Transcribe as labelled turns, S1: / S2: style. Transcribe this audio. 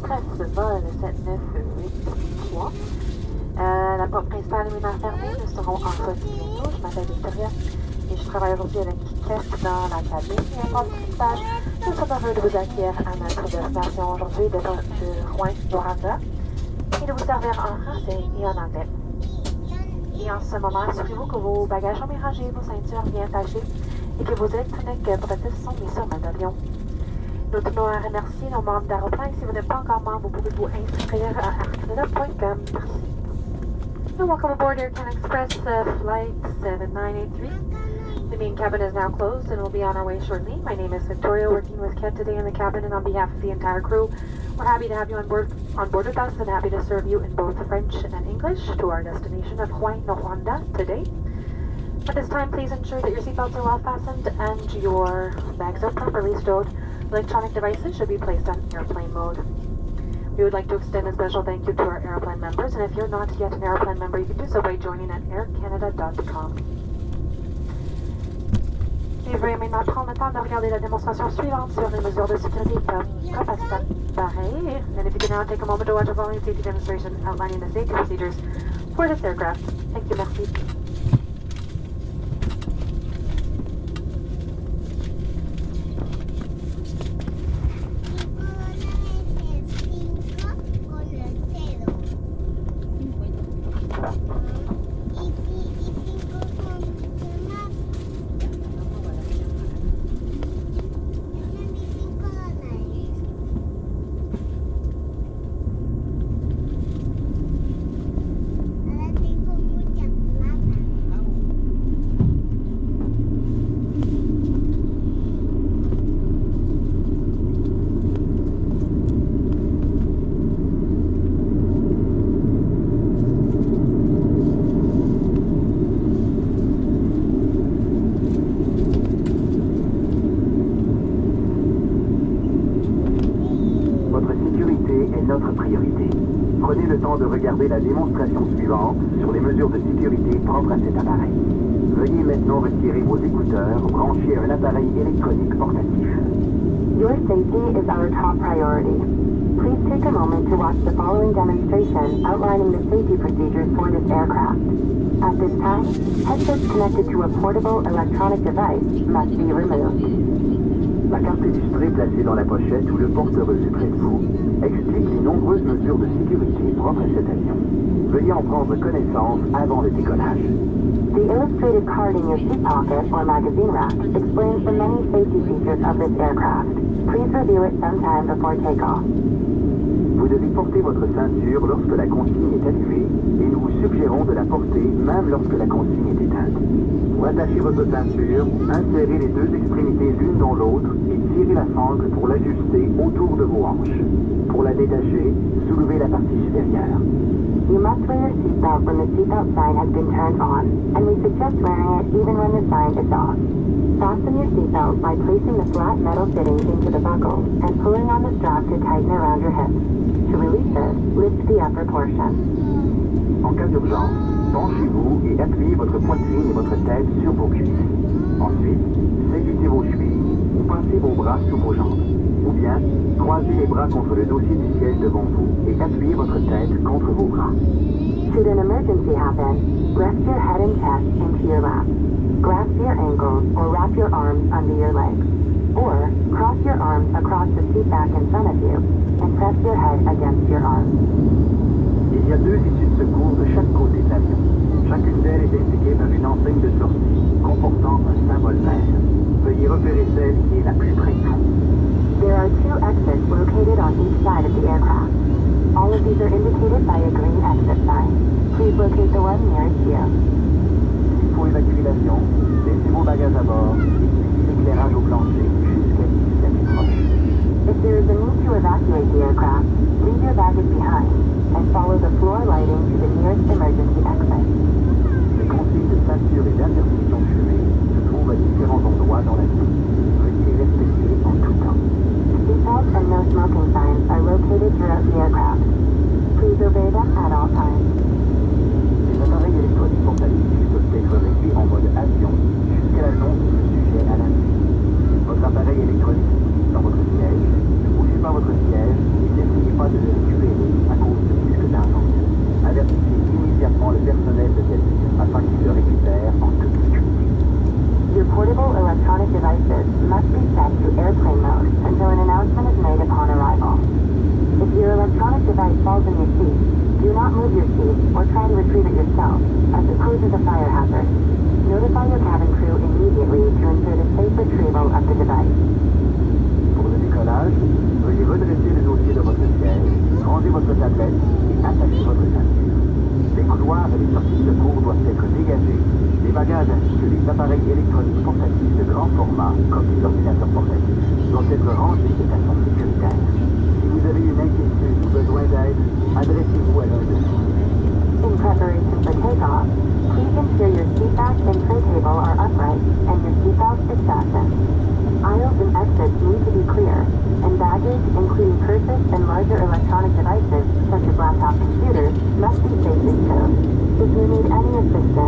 S1: Express vol 7983. La porte principale est maintenant fermée. Nous serons en sortie bientôt. Je m'appelle Victoria et je travaille aujourd'hui avec Kess dans la cabine et un porte principale. Nous sommes heureux de vous accueillir à notre destination aujourd'hui de Rouen-Noranda et de vous servir en français et en anglais. Et en ce moment, assurez-vous que vos bagages sont bien rangés, vos ceintures bien attachées et que vos électroniques portatifs sont mis sur mode avion. Nous tenons à remercier nos membres d'Aéroplan. Si vous n'êtes pas encore membre, vous pouvez vous inscrire à aircanada.com. Merci. And welcome aboard Air Canada Express flight 7983. The main cabin is now closed and we'll be on our way shortly. My name is Victoria, working with Ken today in the cabin, and on behalf of the entire crew, we're happy to have you on board with us and happy to serve you in both French and English to our destination of Rouen-Noranda today. At this time, please ensure that your seatbelts are well fastened and your bags are properly stowed. Electronic devices should be placed on airplane mode. We would like to extend a special thank you to our Aeroplan members, and if you're not yet an Aeroplan member, you can do so by joining at aircanada.com. Et veuillez maintenant prendre le temps de regarder la démonstration suivante sur les mesures de sécurité capacités pareilles. And if you can now take a moment to watch the following safety demonstration outlining the safety procedures for this aircraft. Thank you, merci.
S2: De regarder la démonstration suivante sur les mesures de sécurité propres à cet appareil. Veuillez maintenant retirer vos écouteurs branchés à un appareil électronique portatif.
S3: Your safety is our top priority. Please take a moment to watch the following demonstration outlining the safety procedures for this aircraft. At this time, headsets connected to a portable electronic device must be removed.
S2: La carte illustrée placée dans la pochette ou le porte-reçu près de vous explique les nombreuses mesures de sécurité propres à cet avion. Veuillez en prendre connaissance avant le décollage.
S3: The illustrated card in your seat pocket or magazine rack explains the many safety features of this aircraft. Please review it sometime before takeoff.
S2: Vous devez porter votre ceinture lorsque la consigne est allumée et nous vous suggérons de la porter même lorsque la consigne est éteinte. Pour attacher votre ceinture, insérez les deux extrémités l'une dans l'autre et tirez la sangle pour l'ajuster autour de vos hanches. Pour la détacher, soulevez la partie supérieure.
S3: You must wear your seatbelt when the seatbelt sign has been turned on, and we suggest wearing it even when the sign is off. Fasten your seatbelt by placing the flat metal fittings into the buckle and pulling on the strap to tighten around your hips. To release it, lift the upper portion.
S2: En cas d'urgence, penchez-vous et appuyez votre poitrine et votre tête sur vos cuisses. Ensuite, saisissez vos chevilles ou passez vos bras sous vos jambes. Ou bien, croisez les bras contre le dossier du siège devant vous et appuyez votre tête contre vos bras.
S3: Should an emergency happen, rest your head and chest into your lap. Grasp your ankles or wrap your arms under your legs. Or, cross your arms across the seat back in front of you and press your head against your arms.
S2: Il y a deux issues de secours de chaque côté de l'avion. Chacune d'elles est indiquée par une enseigne de sortie comportant un symbole vert. Veuillez repérer celle qui est la plus près de vous.
S3: There are two exits located on each side of the aircraft. All of these are indicated by a green exit sign. Please locate the one nearest you.
S2: S'il faut évacuer l'avion, laissez vos bagages à bord et suivez l'éclairage au plancher jusqu'à l'issue la plus proche.
S3: If there is a need to evacuate the aircraft, leave your baggage behind and follow the floor lighting to the nearest emergency exit.
S2: Les consignes de ceinture et d'interdiction de fumer se trouvent à différents endroits dans l'avion. Veuillez les respecter en tout temps.
S3: Seatbelt and no smoking signs are located throughout the aircraft. Please must be set to airplane mode until an announcement is made upon arrival. If your electronic device falls in your seat, do not move your seat or try to retrieve it yourself, as it poses a fire hazard. Notify your cabin crew immediately to ensure the safe retrieval of the device.
S2: Pour le décollage, veuillez redresser le dossier de votre siège, rangez votre tablette et attachez votre ceinture. Les couloirs et les sorties de secours doivent être dégagés. Les bagages ainsi que les appareils électroniques portatifs de grand format, comme les ordinateurs portatifs, doivent être rangés de façon sécuritaire. Si vous avez une inquiétude ou besoin d'aide, adressez-vous à l'un de nous.
S3: In preparation for takeoff, please ensure your seat back and tray table are upright and your seatbelt is fastened. Aisles and exits need to be clear, and baggage, including purses and larger electronic devices, such as laptop computers, must be safely stowed. If you need any assistance,